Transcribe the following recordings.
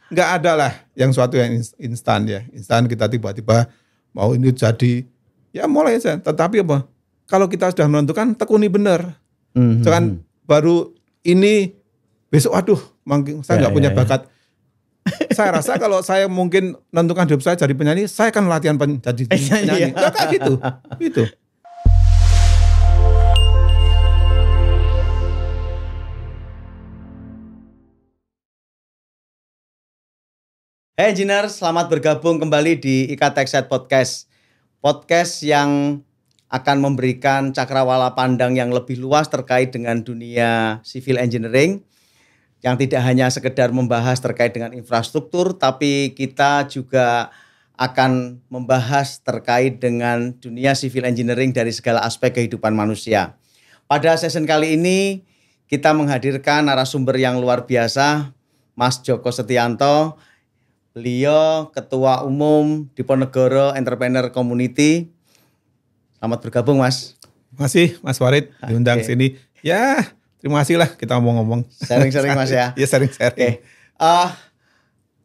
nggak ada lah yang suatu yang instan ya. Instan kita tiba-tiba mau ini jadi, ya mulai aja. Tetapi apa? Kalau kita sudah menentukan, tekuni benar. Jangan baru ini, besok aduh, saya nggak punya bakat. Saya rasa kalau saya mungkin menentukan hidup saya jadi penyanyi, saya akan latihan jadi penyanyi. Ya kayak gitu. Gitu. Hey engineer, selamat bergabung kembali di IK TechSide Podcast. Podcast yang akan memberikan cakrawala pandang yang lebih luas terkait dengan dunia civil engineering. Yang tidak hanya sekedar membahas terkait dengan infrastruktur, tapi kita juga akan membahas terkait dengan dunia civil engineering dari segala aspek kehidupan manusia. Pada session kali ini, kita menghadirkan narasumber yang luar biasa, Mas Joko Setianto. Beliau Ketua Umum Diponegoro Entrepreneur Community. Selamat bergabung, Mas. Terima kasih, Mas Farid, diundang sini. Ya, terima kasih lah kita ngomong-ngomong. Sharing-sharing, Mas ya. Ya, sharing-sharing.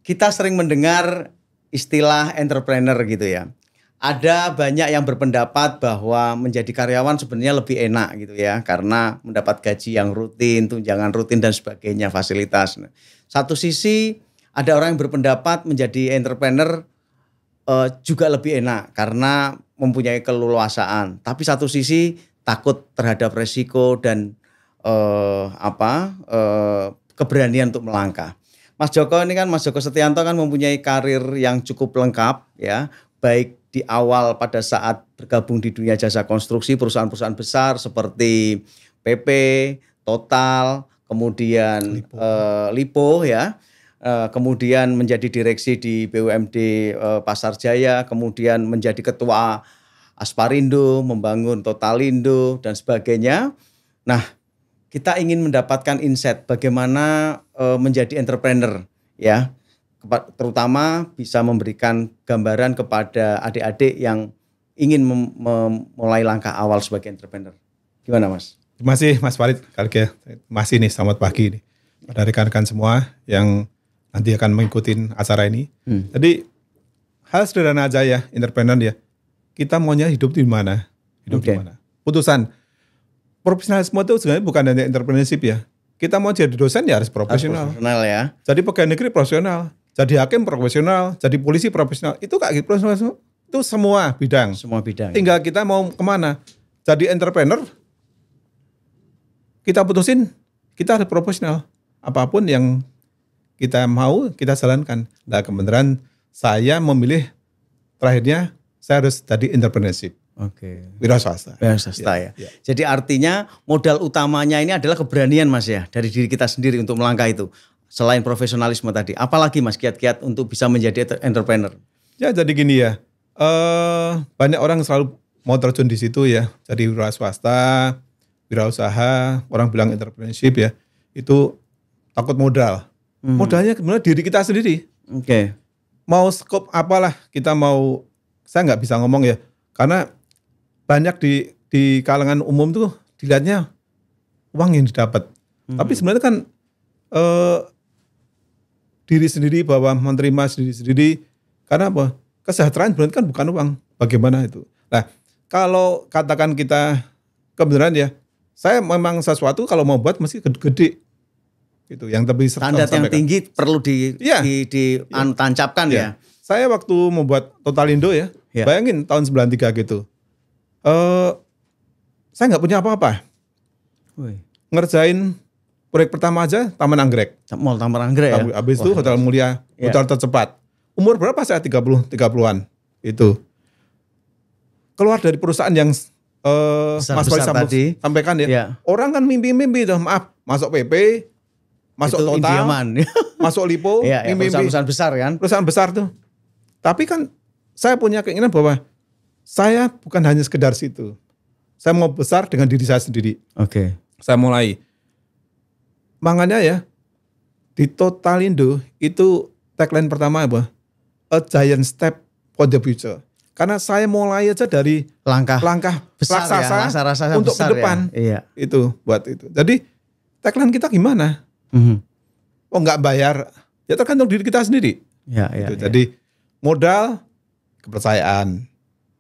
Kita sering mendengar istilah entrepreneur gitu ya. Ada banyak yang berpendapat bahwa menjadi karyawan sebenarnya lebih enak gitu ya, karena mendapat gaji yang rutin, tunjangan rutin dan sebagainya, fasilitas. Satu sisi ada orang yang berpendapat menjadi entrepreneur juga lebih enak karena mempunyai keleluasaan. Tapi satu sisi takut terhadap resiko dan keberanian untuk melangkah. Mas Joko ini kan, Mas Joko Setianto kan mempunyai karir yang cukup lengkap ya, baik di awal pada saat bergabung di dunia jasa konstruksi perusahaan-perusahaan besar seperti PP, Total, kemudian Lipo ya. Kemudian menjadi direksi di BUMD Pasar Jaya, kemudian menjadi ketua Asparindo, membangun Totalindo dan sebagainya. Nah, kita ingin mendapatkan insight bagaimana menjadi entrepreneur ya, terutama bisa memberikan gambaran kepada adik-adik yang ingin memulai langkah awal sebagai entrepreneur. Gimana, Mas? Terima kasih, Mas Farid. Terima kasih nih, selamat pagi nih pada rekan-rekan semua yang nanti akan mengikuti acara ini. Jadi hal sederhana aja ya, entrepreneur ya. Kita maunya hidup di mana? Hidup di mana? Putusan. Profesionalisme itu sebenarnya bukan hanya entrepreneurship ya. Kita mau jadi dosen ya harus profesional. Profesional ya. Jadi pegawai negeri profesional, jadi hakim profesional, jadi polisi profesional. Itu kayak profesionalisme. Itu semua bidang. Semua bidang. Tinggal kita mau kemana. Jadi entrepreneur, kita putusin, kita harus profesional. Apapun yang kita mau, kita jalankan. Nah, kebenaran saya memilih terakhirnya saya harus jadi entrepreneurship. Oke. Wira swasta. Wira swasta ya. Jadi artinya modal utamanya ini adalah keberanian, Mas ya, dari diri kita sendiri untuk melangkah itu. Selain profesionalisme tadi, apalagi Mas kiat-kiat untuk bisa menjadi entrepreneur? Ya jadi gini ya, banyak orang selalu mau terjun di situ ya. Jadi wira swasta, wirausaha, orang bilang entrepreneurship ya, itu takut modal. Modalnya sebenarnya diri kita sendiri. Oke. Mau skop apalah kita mau, saya nggak bisa ngomong ya, karena banyak di kalangan umum tuh dilihatnya uang yang didapat. Tapi sebenarnya kan diri sendiri bahwa menerima sendiri. Karena apa? Kesejahteraan sebenarnya kan bukan uang. Bagaimana itu? Nah, kalau katakan kita kebenaran ya, saya memang sesuatu kalau mau buat mesti gede. Itu yang lebih standar yang tinggi perlu ditancapkan ya. Saya waktu membuat Totalindo ya, bayangin tahun 93 gitu. Saya nggak punya apa-apa. Ngerjain proyek pertama aja Taman Anggrek. Mall Taman Anggrek ya. Habis itu Hotel Mulia, hotel tercepat. Umur berapa saya? 30-an. Itu. Keluar dari perusahaan yang Mas Farid tadi sampaikan ya. Orang kan mimpi-mimpi, maaf, masuk PP, masuk itu Total, masuk Lipo, perusahaan besar kan? Perusahaan besar tuh. Tapi kan saya punya keinginan bahwa saya bukan hanya sekedar situ. Saya mau besar dengan diri saya sendiri. Oke. Saya mulai. Makanya ya, di Totalindo itu tagline pertama apa? A giant step for the future. Karena saya mulai aja dari langkah besar raksasa untuk ke depan. Ya. Iya. Itu buat itu. Jadi tagline kita gimana? Oh nggak bayar, Ya tergantung diri kita sendiri. Ya, Gitu. Jadi modal, kepercayaan,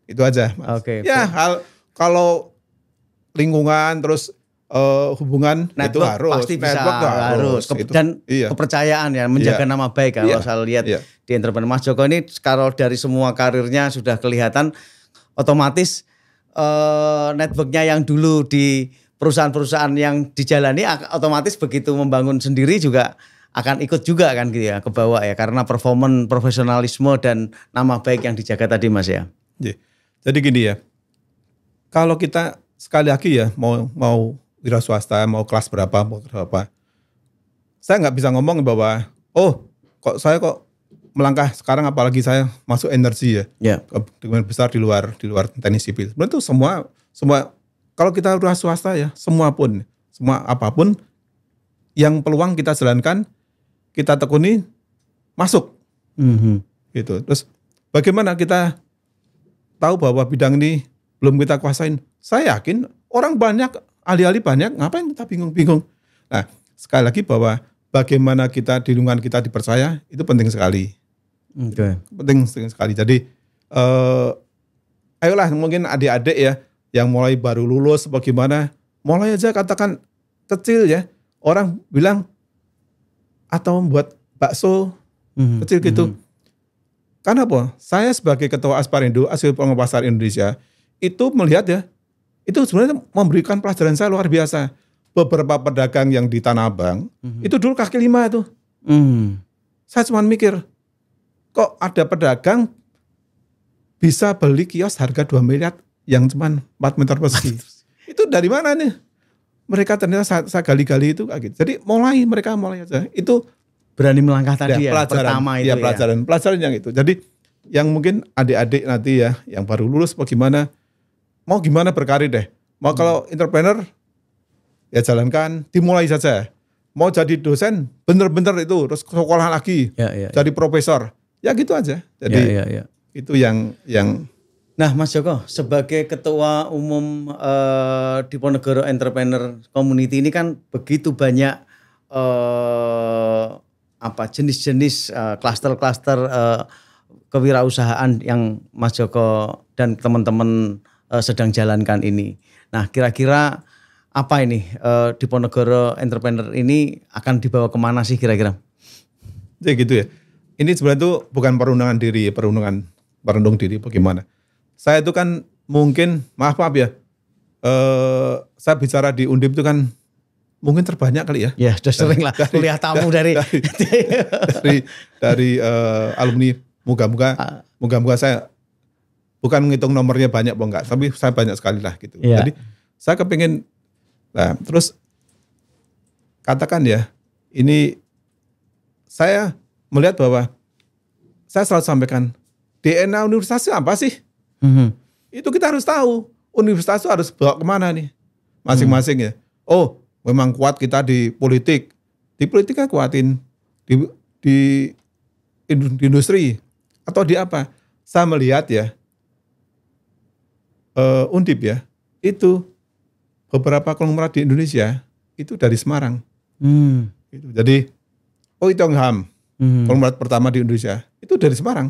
itu aja. Mas. Oke. Ya kalau lingkungan terus hubungan itu Network harus, pasti bisa, network tuh harus. Dan kepercayaan ya, menjaga nama baik. Kalau saya lihat di entrepreneur Mas Joko ini, kalau dari semua karirnya sudah kelihatan, otomatis networknya yang dulu di perusahaan-perusahaan yang dijalani, otomatis begitu membangun sendiri juga akan ikut juga kan gitu ya, ke bawah ya, karena performance, profesionalisme dan nama baik yang dijaga tadi Mas ya. Jadi gini ya, kalau kita sekali lagi ya mau wira swasta, mau kelas berapa, saya nggak bisa ngomong bahwa saya kok melangkah sekarang, apalagi saya masuk energi ya, dengan besar di luar teknik sipil. Sebenarnya itu semua kalau kita wira swasta ya, semua apapun yang peluang kita jalankan, kita tekuni, masuk. Gitu. Terus bagaimana kita tahu bahwa bidang ini belum kita kuasain? Saya yakin orang banyak, ahli-ahli banyak, ngapain kita bingung-bingung? Nah, sekali lagi bahwa bagaimana kita di lingkungan kita dipercaya, itu penting sekali. Penting sekali. Jadi ayolah mungkin adik-adik ya yang mulai baru lulus bagaimana, mulai aja katakan kecil ya. Orang bilang atau membuat bakso kecil gitu. Karena apa? Saya sebagai ketua Asparindo, Asosiasi Pengembangan Pasar Indonesia, itu melihat ya, itu sebenarnya memberikan pelajaran saya luar biasa. Beberapa pedagang yang di Tanah Abang, itu dulu kaki lima itu. Saya cuma mikir, kok ada pedagang bisa beli kios harga 2 miliar yang cuma 4 meter persegi. Itu dari mana nih? Mereka ternyata saya gali-gali itu kayak gitu. Jadi mereka mulai aja. Itu berani melangkah tadi ya, pelajaran, pertama itu pelajaran yang itu. Jadi yang mungkin adik-adik nanti ya, yang baru lulus bagaimana, mau gimana berkarir deh. Mau kalau entrepreneur, ya jalankan, dimulai saja. Mau jadi dosen, bener-bener itu, terus sekolah lagi, jadi profesor. Ya gitu aja. Jadi itu yang. Nah Mas Joko, sebagai Ketua Umum Diponegoro Entrepreneur Community ini kan begitu banyak jenis-jenis klaster-klaster kewirausahaan yang Mas Joko dan teman-teman sedang jalankan ini. Nah kira-kira apa ini Diponegoro Entrepreneur ini akan dibawa kemana sih kira-kira? Jadi gitu ya. Ini sebenarnya itu bukan perundungan diri bagaimana. Saya itu kan mungkin, maaf ya, saya bicara di Undip itu kan mungkin terbanyak kali ya. Ya sudah sering lah kuliah tamu dari alumni. Moga-moga saya bukan menghitung nomornya banyak apa enggak, tapi saya banyak sekali lah gitu. Jadi saya kepingin, nah terus katakan ya, ini saya melihat bahwa saya selalu sampaikan DNA universitas itu apa sih? Itu kita harus tahu. Universitas itu harus bawa kemana nih? Masing-masing ya. Oh, memang kuat kita di politik. Di politik kan kuatin. Di industri. Atau di apa? Saya melihat ya, Undip ya, itu beberapa konglomerat di Indonesia, itu dari Semarang. Gitu. Jadi, Oitongham, konglomerat pertama di Indonesia, itu dari Semarang.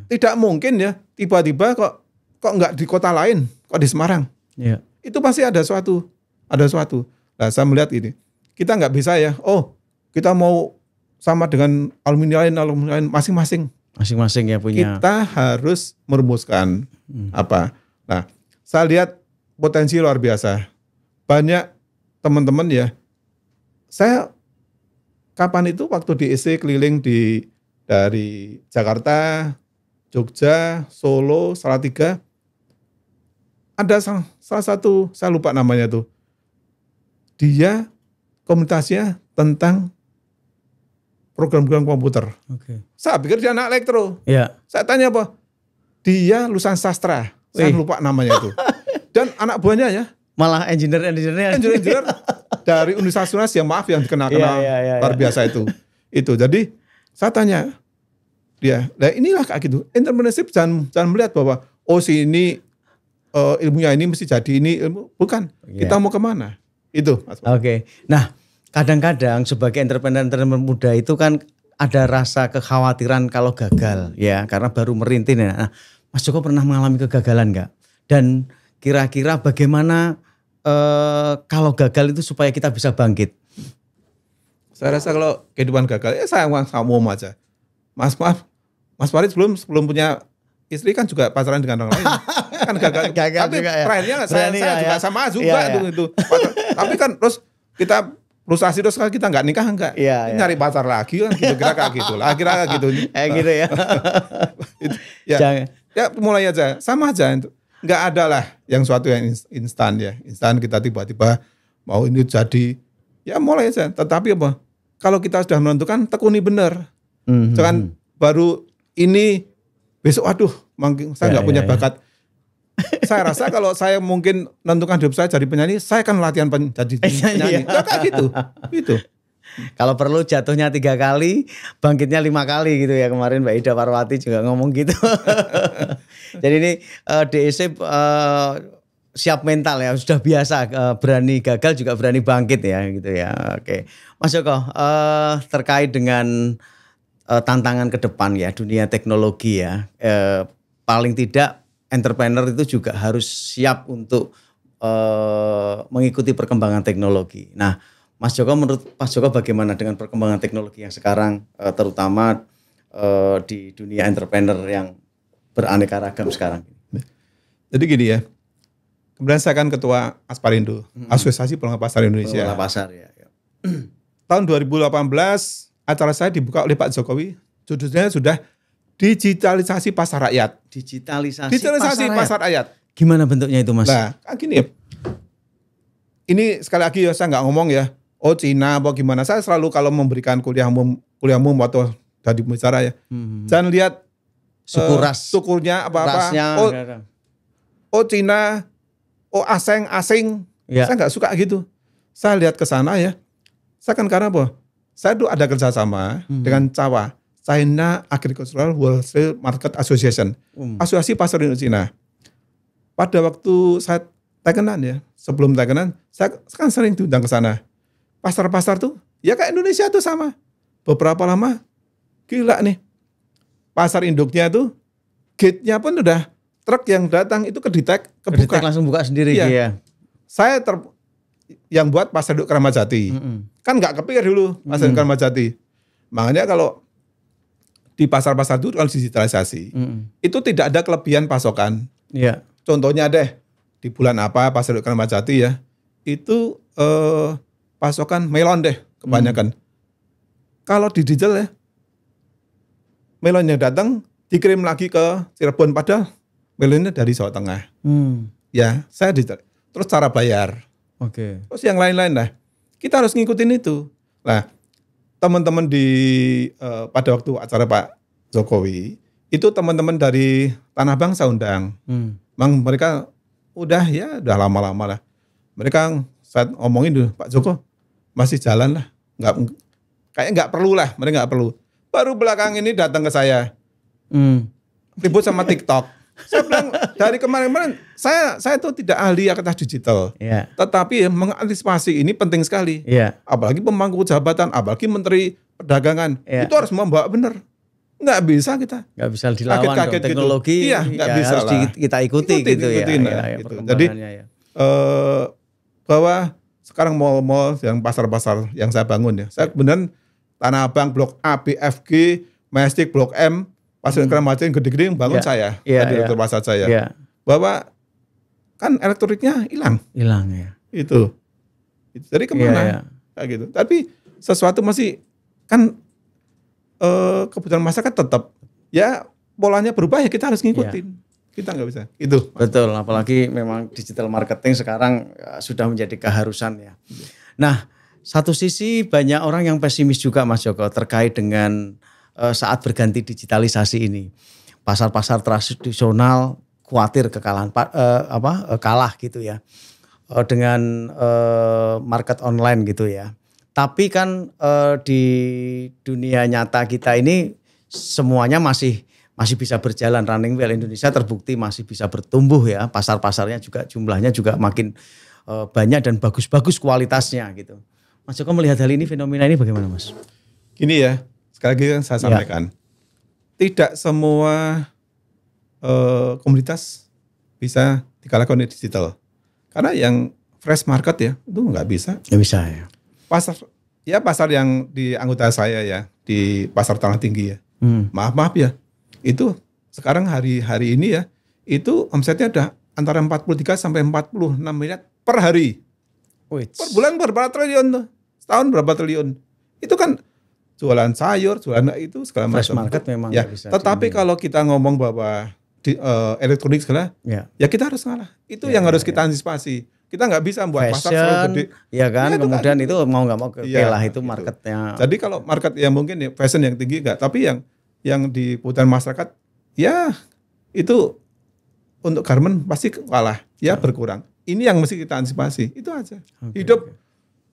Tidak mungkin ya tiba-tiba kok nggak di kota lain, kok di Semarang. Itu pasti ada suatu. Nah saya melihat ini, kita nggak bisa ya, kita mau sama dengan alumni lain masing-masing ya punya. Kita harus merumuskan apa. Nah saya lihat potensi luar biasa. Banyak teman-teman ya, saya kapan itu waktu di IC keliling dari Jakarta, Jogja, Solo, Salatiga, ada salah satu, saya lupa namanya tuh, dia komunitasnya tentang program-program komputer. Saya pikir dia anak elektro. Saya tanya apa? Dia lulusan sastra, saya lupa namanya itu. Dan anak buahnya ya, malah engineer dari Universitas yang dikenal luar biasa itu. Jadi saya tanya dia, nah inilah kayak gitu. Entrepreneurship jangan melihat bahwa si ini ilmunya ini mesti jadi ini ilmu, bukan. Kita mau kemana? Itu. Nah kadang-kadang sebagai entrepreneur muda itu kan ada rasa kekhawatiran kalau gagal ya, karena baru merintis. Nah, Mas Joko pernah mengalami kegagalan nggak? Dan kira-kira bagaimana kalau gagal itu supaya kita bisa bangkit? Saya rasa kalau kehidupan gagal ya saya mau aja. Mas Farid sebelum punya istri kan juga pacaran dengan orang lain. Kan gagal tapi juga ya. terakhirnya saya juga sama juga itu. Tapi kan terus kita frustasi terus kita nggak nikah enggak. Nyari pacar lagi kan gitu, kira kayak gitu lah. Kira gitu. Gitu ya. Ya mulai aja sama aja. Nggak ada lah yang suatu yang instan ya. Instan kita tiba-tiba mau ini jadi ya mulai aja. Tetapi apa? Kalau kita sudah menentukan tekuni benar. Jangan baru ini besok aduh saya nggak punya bakat. Saya rasa kalau saya mungkin menentukan hidup saya jadi penyanyi, saya akan latihan jadi penyanyi. Ya kayak gitu. Gitu. Kalau perlu jatuhnya 3 kali, bangkitnya 5 kali gitu ya. Kemarin Mbak Ida Parwati juga ngomong gitu. Jadi ini DEC siap mental ya, sudah biasa berani gagal juga berani bangkit ya gitu ya. Oke, Mas Joko terkait dengan tantangan ke depan ya dunia teknologi ya, paling tidak entrepreneur itu juga harus siap untuk mengikuti perkembangan teknologi. Nah, Mas Joko, menurut Mas Joko bagaimana dengan perkembangan teknologi yang sekarang terutama di dunia entrepreneur yang beraneka ragam sekarang? Jadi gini ya, kemudian saya kan ketua Asparindo, Asosiasi Pengelola Pasar Indonesia. Pengelola pasar ya. Tahun 2018 acara saya dibuka oleh Pak Jokowi, judulnya sudah digitalisasi pasar rakyat. Digitalisasi pasar rakyat. Gimana bentuknya itu Mas? Nah gini ya, ini sekali lagi ya saya nggak ngomong ya, oh Cina apa gimana. Saya selalu kalau memberikan kuliah umum atau tadi bicara ya, jangan lihat sukunya apa-apa. Oh Cina, oh asing. Ya. Saya nggak suka gitu. Saya lihat ke sana ya. Saya kan karena apa? Saya tuh ada kerjasama dengan CAWA, China Agricultural Wholesale Market Association, Asosiasi Pasar Indonesia. Pada waktu saya tekenan ya, sebelum tekenan, saya kan sering diundang ke sana. Pasar-pasar tuh, ya kayak Indonesia tuh sama. Beberapa lama, gila nih. Pasar induknya tuh, gate-nya pun udah truk yang datang itu kebuka. Langsung buka sendiri ya. Saya yang buat pasar induk Kramatjati. Kan nggak kepikir dulu pasar induk Kramatjati. Makanya kalau di pasar-pasar itu kalau digitalisasi, itu tidak ada kelebihan pasokan. Iya. Contohnya deh, di bulan apa pasar induk Kramatjati ya, itu pasokan melon deh kebanyakan. Kalau di digital ya, melonnya datang dikirim lagi ke Cirebon, padahal melonnya dari Jawa Tengah. Ya, saya digital. Terus cara bayar. Oke. Terus yang lain-lain lah. Kita harus ngikutin itu. Nah, teman-teman pada waktu acara Pak Jokowi, itu teman-teman dari Tanah Abang saya undang. Memang mereka udah lama-lama lah. Mereka saat ngomongin dulu, Pak Joko masih jalan lah. Kayak nggak perlu lah, mereka nggak perlu. Baru belakang ini datang ke saya. Ribut sama TikTok. Saya bilang dari kemarin-kemarin saya tuh tidak ahli atas digital, tetapi mengantisipasi ini penting sekali. Apalagi pemangku jabatan, apalagi Menteri Perdagangan itu harus membawa benar. Nggak bisa kita. Nggak bisa dilawan kaget teknologi. Gitu. Iya, nggak bisa harus lah. Kita ikuti gitu ya. Gitu. Jadi bahwa sekarang mall-mall yang pasar-pasar yang saya bangun ya, saya kemudian Tanah Abang Blok A, BFG, Majestic Blok M. Pasar Kramatjati gede-gede yang bangun saya, direktur pasar saya. Bahwa kan elektroniknya hilang ya. Itu. Jadi kemana? Kayak gitu. Tapi sesuatu masih kan kebutuhan masyarakat tetap ya polanya berubah ya kita harus ngikutin. Kita nggak bisa. Itu. Betul. Apalagi memang digital marketing sekarang sudah menjadi keharusan ya. Nah, satu sisi banyak orang yang pesimis juga Mas Joko terkait dengan saat berganti digitalisasi ini, pasar-pasar tradisional khawatir kekalahan kalah gitu ya dengan market online gitu ya. Tapi kan di dunia nyata kita ini semuanya masih bisa berjalan, running well. Indonesia terbukti masih bisa bertumbuh ya, pasar-pasarnya juga jumlahnya juga makin banyak dan bagus-bagus kualitasnya gitu. Mas Joko melihat hal ini, fenomena ini bagaimana Mas? Gini ya. sekali lagi yang saya sampaikan, tidak semua komoditas bisa dikalahkan di digital. Karena yang fresh market ya itu nggak bisa. Nggak bisa ya. Pasar yang di anggota saya ya di pasar Tanah Tinggi ya. Maaf ya, itu sekarang hari ini ya itu omsetnya ada antara 43 sampai 46 miliar per hari. Per bulan berapa triliun tuh? Setahun berapa triliun? Itu kan jualan sayur, jualan itu segala macam. Fresh market memang ya. Bisa. Tetapi kalau kita ngomong bahwa di elektronik segala, ya kita harus ngalah. Itu yang harus kita antisipasi. Kita nggak bisa buat pasar selalu gede. Ya kan, kemudian itu mau nggak mau kelah itu marketnya. Jadi kalau market yang mungkin ya fashion yang tinggi nggak, tapi yang di kebutuhan masyarakat, ya itu untuk garment pasti kalah, ya berkurang. Ini yang mesti kita antisipasi, itu aja. Hidup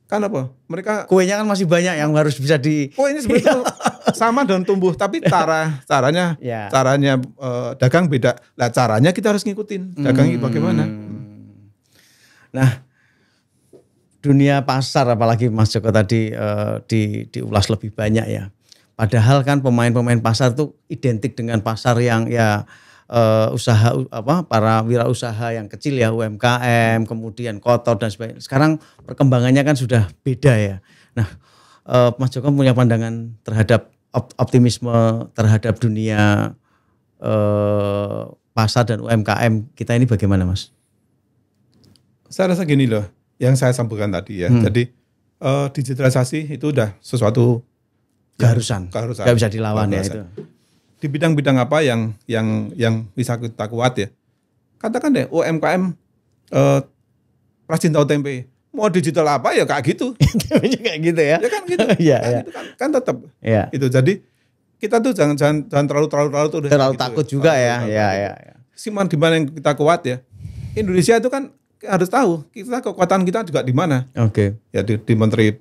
kan apa? Mereka kuenya kan masih banyak yang harus bisa kuenya sebenarnya sama dan tumbuh, tapi caranya dagang beda. Lah caranya kita harus ngikutin dagangi bagaimana. Nah, dunia pasar apalagi Mas Joko tadi diulas lebih banyak ya. Padahal kan pemain-pemain pasar itu identik dengan pasar yang ya usaha para wirausaha yang kecil ya, UMKM, kemudian kotor dan sebagainya. Sekarang perkembangannya kan sudah beda ya. Nah, Mas Joko punya pandangan terhadap optimisme terhadap dunia pasar dan UMKM kita ini bagaimana, Mas? Saya rasa gini loh, yang saya sampaikan tadi ya. Jadi digitalisasi itu udah sesuatu keharusan. Gak bisa dilawan ya itu. Di bidang-bidang apa yang bisa kita kuat ya. Katakan deh UMKM perajin tahu tempe. Mau digital apa ya kayak gitu. Kayak gitu ya. Ya kan gitu. Gitu kan tetap. Ya. Itu jadi kita tuh jangan terlalu tuh terlalu takut gitu. Juga ya. Ya. Siman di mana yang kita kuat ya. Indonesia itu kan harus tahu kita kekuatan kita juga di mana. Oke. Ya di Menteri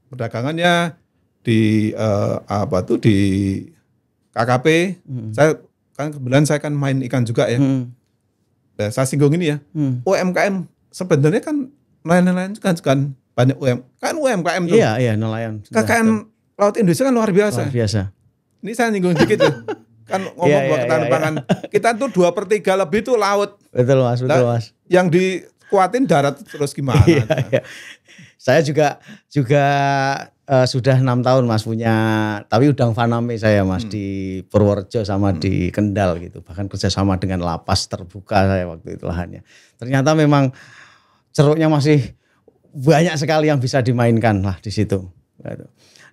Perdagangannya, di di KKP. Saya kan kebetulan saya kan main ikan juga ya. Nah, saya singgung ini ya. UMKM sebenarnya kan nelayan kan banyak UMKM tuh. Iya nelayan. KKN Laut Indonesia kan luar biasa. Ini saya nyinggung dikit ya. Kan ngomong buat ketahanan pangan. Kita tuh 2/3 lebih tuh laut. Betul Mas. Yang dikuatin darat terus gimana? Iya. Saya juga sudah 6 tahun Mas punya, tapi udang faname saya Mas di Purworejo sama di Kendal gitu. Bahkan kerjasama dengan lapas terbuka saya waktu itu lahannya. Ternyata memang ceruknya masih banyak sekali yang bisa dimainkan lah di situ.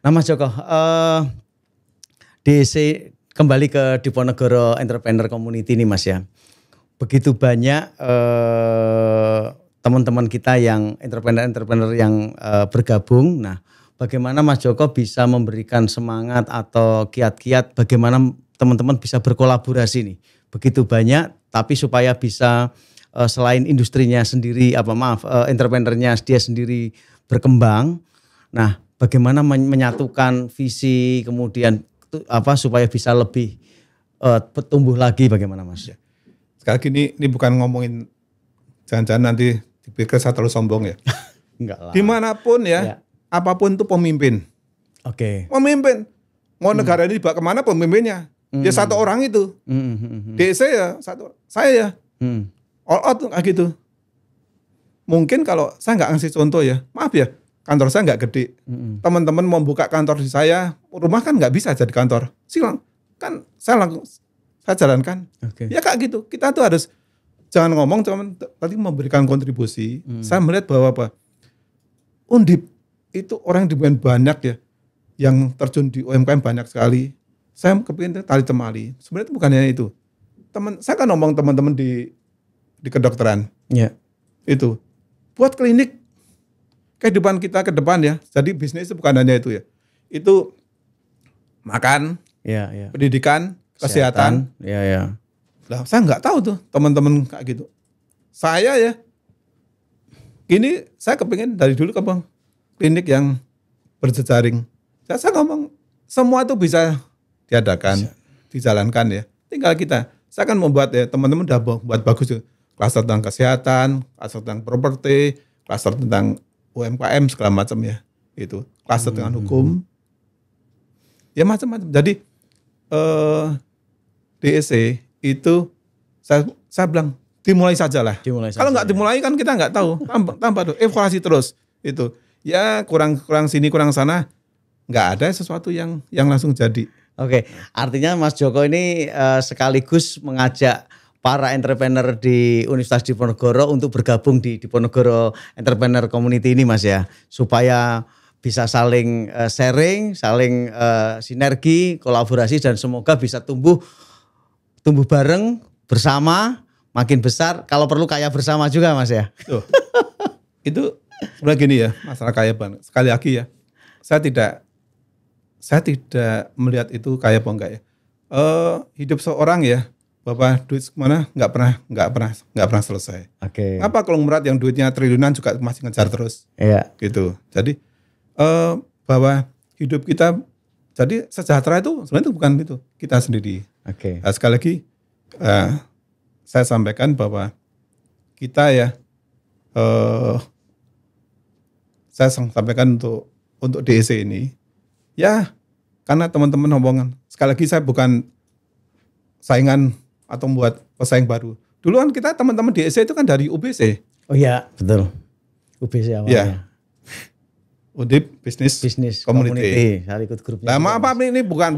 Nah Mas Joko, DC kembali ke Diponegoro Entrepreneur Community ini Mas ya. Begitu banyak teman-teman kita yang entrepreneur yang bergabung. Nah, bagaimana Mas Joko bisa memberikan semangat atau kiat-kiat bagaimana teman-teman bisa berkolaborasi nih. Begitu banyak tapi supaya bisa selain industrinya sendiri entrepreneurnya dia sendiri berkembang. Nah, bagaimana menyatukan visi kemudian supaya bisa lebih tumbuh lagi bagaimana Mas? Sekali lagi ini bukan ngomongin jangan-jangan nanti dipikir saya terlalu sombong ya. Enggak lah. Dimanapun ya. Apapun itu pemimpin. Oke. Pemimpin. Mau negara ini dibawa kemana pemimpinnya? Ya satu orang itu. DC ya satu. Saya ya. All out kayak gitu. Mungkin kalau saya nggak ngasih contoh ya. Maaf ya. Kantor saya nggak gede. Teman-teman mau buka kantor di saya. Rumah kan nggak bisa jadi kantor. Silang. Kan saya jalankan. Ya kayak gitu. Kita tuh harus jangan ngomong cuman tadi memberikan kontribusi. Saya melihat bahwa Undip itu orang yang banyak ya, yang terjun di UMKM banyak sekali. Saya kepingin tali temali. Sebenarnya itu bukannya itu. Saya kan ngomong teman-teman di kedokteran. Ya. Itu buat klinik kehidupan kita ke depan ya. Jadi bisnis itu bukan hanya itu ya. Itu makan, pendidikan, kesehatan. Ya. Lah saya nggak tahu tuh teman-teman kayak gitu. Saya ya, gini saya kepingin dari dulu ke klinik yang berjejaring. Saya ngomong semua itu bisa diadakan, dijalankan ya. Tinggal kita. Saya akan membuat ya teman-teman udah buat bagus tuh. Klaster tentang kesehatan, klaster tentang properti, klaster tentang UMKM segala macam ya. Itu klaster tentang hukum. Ya macam-macam. Jadi DEC itu saya bilang dimulai saja lah. Kalau nggak dimulai kan kita nggak tahu. Tambah tuh evaluasi terus itu. Ya kurang sini kurang sana, nggak ada sesuatu yang langsung jadi. Oke, artinya Mas Joko ini sekaligus mengajak para entrepreneur di Universitas Diponegoro untuk bergabung di Diponegoro Entrepreneur Community ini Mas ya, supaya bisa saling sharing, saling sinergi, kolaborasi dan semoga bisa tumbuh bareng bersama, makin besar, kalau perlu kaya bersama juga Mas ya. Tuh. Itu sebenarnya gini ya, masalah kaya Bang. Sekali lagi ya, saya tidak melihat itu kaya apa enggak ya. Hidup seorang ya, Bapak duit kemana nggak pernah selesai. Oke. Ngapa kalau Murat yang duitnya triliunan juga masih ngejar terus? Iya. Gitu. Jadi bahwa hidup kita jadi sejahtera itu sebenarnya itu bukan itu kita sendiri. Oke. Nah, sekali lagi saya sampaikan bahwa kita ya saya sampaikan untuk DEC ini ya karena teman-teman ngomong sekali lagi saya bukan saingan atau membuat pesaing baru. Dulu kan kita teman-teman DEC itu kan dari UBC. Oh iya betul. UBC awalnya. Ya. Undip Business Community. Saya ikut grupnya. Nah, maaf ini bukan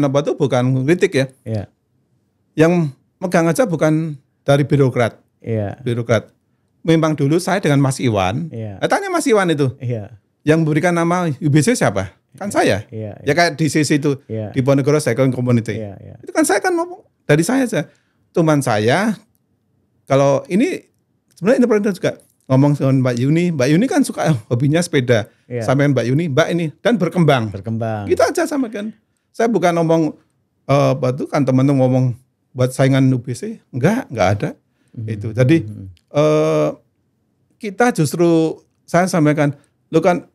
apa tuh, bukan kritik ya. Iya. Yang megang aja bukan dari birokrat. Iya. Birokrat. Memang dulu saya dengan Mas Iwan. Iya. Tanya Mas Iwan itu. Iya. Yang memberikan nama UBC siapa? Kan saya. Iya. Ya kayak di sisi itu Iya. di Diponegoro Cycling Community. Iya. Iya. Itu kan saya kan ngomong dari saya aja. Teman saya kalau ini sebenarnya entrepreneur juga ngomong dengan Mbak Yuni kan suka hobinya sepeda. Iya. Sampai Mbak Yuni, Mbak ini dan berkembang. Gitu aja sama kan. Saya bukan ngomong batu kan teman-teman ngomong buat saingan UBC, enggak ada. Itu. Jadi kita justru saya sampaikan, lo kan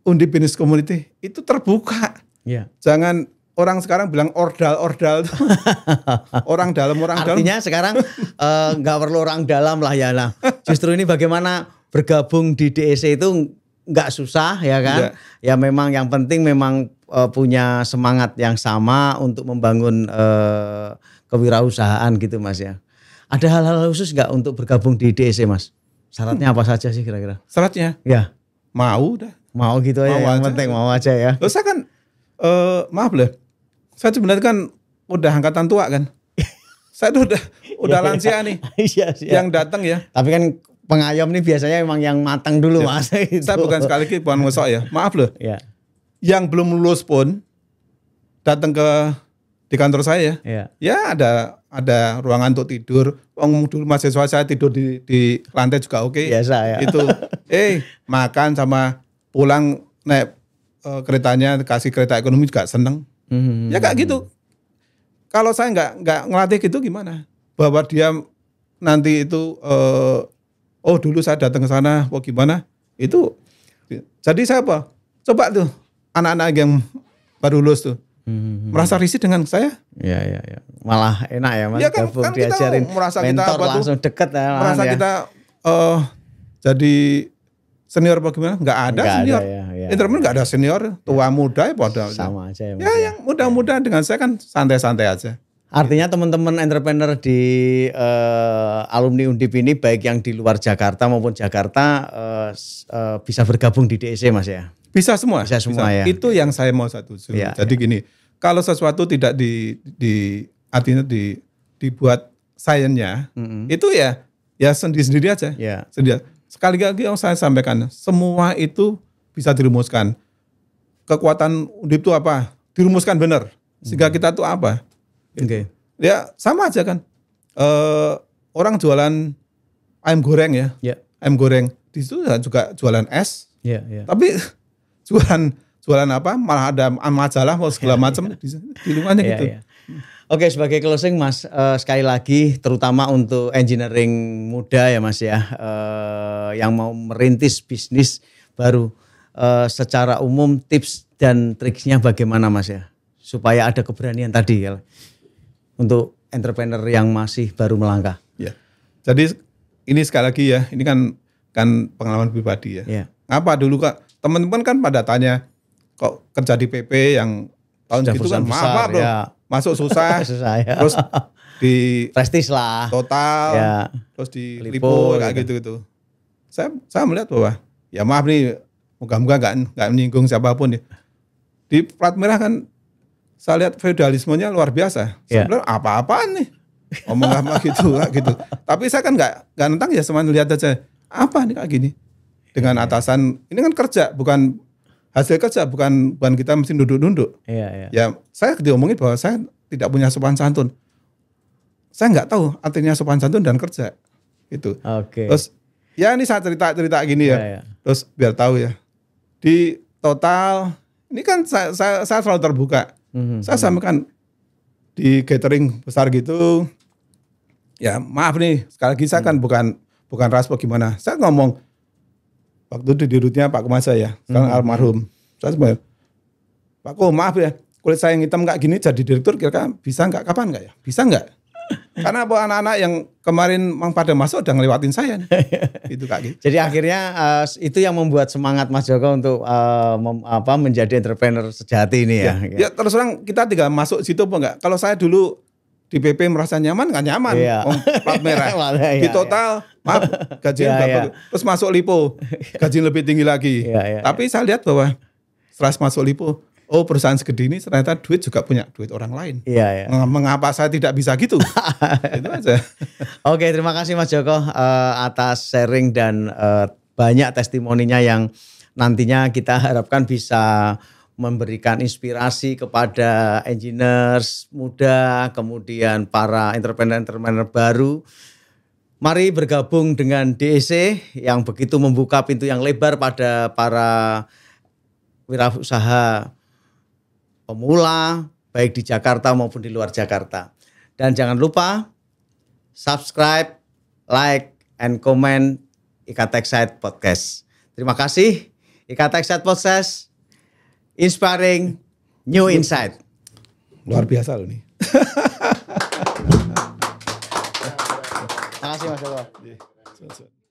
Undip Business Community itu terbuka. Iya. Jangan orang sekarang bilang ordal orang dalam. Artinya sekarang nggak perlu orang dalam lah ya. Nah, justru ini bagaimana bergabung di DEC itu nggak susah ya kan? Ya memang yang penting memang punya semangat yang sama untuk membangun kewirausahaan gitu Mas ya. Ada hal-hal khusus nggak untuk bergabung di DEC Mas? Syaratnya apa saja sih kira-kira? Syaratnya? Ya. Mau dah. Mau gitu aja. Yang penting mau aja ya. Loh, saya kan maaf loh. Saya sebenarnya kan udah angkatan tua kan. Saya tuh udah lansia nih. Iya. Yang datang ya. Tapi kan pengayom nih biasanya emang yang matang dulu ya. Mas. Gitu. Saya bukan sekali lagi bukan ngosok ya. Maaf loh. Ya. Yang belum lulus pun datang di kantor saya. Ya. Ya ada ruangan untuk tidur. Dulu mahasiswa saya tidur di lantai juga oke. Biasa ya. Itu makan sama pulang naik keretanya kasih kereta ekonomi juga seneng. Ya kayak gitu. Kalau saya nggak ngelatih gitu gimana? Bahwa dia nanti itu dulu saya datang ke sana, gimana? Itu jadi saya apa? Coba tuh anak-anak yang baru lulus tuh merasa risih dengan saya. Iya. Malah enak ya Mas. Ya kan diajarin kita merasa mentor kita apa langsung tuh, deket ya. Merasa ya. kita jadi senior apa gimana? Nggak ada senior. Entrepreneur nggak ada senior, tua muda ya pada. Sama aja ya. Ya yang muda-muda dengan saya kan santai-santai aja. Artinya teman-teman entrepreneur di alumni Undip ini baik yang di luar Jakarta maupun Jakarta bisa bergabung di DEC Mas ya? Bisa semua. Bisa semua ya. Itu yang saya mau satu. Ya, jadi gini, kalau sesuatu tidak artinya dibuat sainsnya, itu ya sendiri-sendiri aja. Ya. Sendiri. Sekali lagi yang saya sampaikan, semua itu bisa dirumuskan. Kekuatan Undip itu apa? Dirumuskan benar. Sehingga kita tuh apa? Oke. Ya sama aja kan. Orang jualan ayam goreng ya. Ayam goreng. Di situ juga jualan es. Ya. Tapi jualan apa? Malah ada majalah segala macam di lingkungannya gitu. Ya. Oke, sebagai closing Mas, sekali lagi terutama untuk engineering muda ya Mas ya, yang mau merintis bisnis baru, secara umum tips dan triksnya bagaimana Mas ya, supaya ada keberanian tadi ya, untuk entrepreneur yang masih baru melangkah. Ya, jadi ini sekali lagi ya, ini kan pengalaman pribadi ya. Ya. Ngapa dulu Kak, teman-teman kan pada tanya, kok kerja di PP yang tahun Sudah gitu kan perusahaan maaf besar, bro, ya. masuk susah, Susah, ya. terus di prestis lah. Total, Ya. terus di Lipo, Lipo kayak gitu. Saya melihat bahwa ya maaf nih, moga-moga nggak menyinggung siapapun ya. Di plat merah kan saya lihat feudalismenya luar biasa. Ya. Saya bilang apa-apaan nih, ngomong apa gitu, gitu. Tapi saya kan nggak nentang ya, cuma lihat aja apa nih kayak gini. Dengan atasan, ini kan kerja, bukan hasil kerja, bukan kita mesti nunduk-nunduk. Iya. Ya saya diomongin bahwa saya tidak punya sopan santun. Saya nggak tahu artinya sopan santun dan kerja itu. Oke. Terus ya ini saya cerita gini ya. Ya. Terus biar tahu ya. Di Total ini kan saya selalu terbuka. Saya sampaikan di catering besar gitu. Ya maaf nih, sekali lagi saya kan bukan raspo gimana. Saya ngomong waktu itu di dirutnya Pak Kemasa ya, sekarang almarhum. Saya sebenarnya, Pak Ko maaf ya, kulit saya yang hitam kayak gini jadi direktur kira-kira bisa nggak, kapan nggak ya? Bisa nggak? Karena anak-anak yang kemarin pada masuk udah ngelewatin saya nih. Itu Kak gitu. Jadi akhirnya itu yang membuat semangat Mas Joko untuk menjadi entrepreneur sejati ini ya. Ya terus terang kita tinggal masuk situ apa enggak. Kalau saya dulu di PP merasa nyaman, nggak nyaman. Iya. Plat merah. Iya, Di Total, maaf, gajian berapa? Terus masuk Lipo, gaji lebih tinggi lagi. Iya. Tapi saya lihat bahwa setelah masuk Lipo, oh perusahaan segede ini ternyata duit juga punya duit orang lain. Iya. Mengapa saya tidak bisa gitu? Itu aja. Oke, terima kasih Mas Joko atas sharing dan banyak testimoninya yang nantinya kita harapkan bisa memberikan inspirasi kepada engineers muda, kemudian para entrepreneur baru. Mari bergabung dengan DEC yang begitu membuka pintu yang lebar pada para wirausaha pemula, baik di Jakarta maupun di luar Jakarta. Dan jangan lupa subscribe, like, and comment IKA TechSide Podcast. Terima kasih IKA TechSide Podcast, inspiring new insight. Luar biasa loh nih. Terima kasih Mas Joko.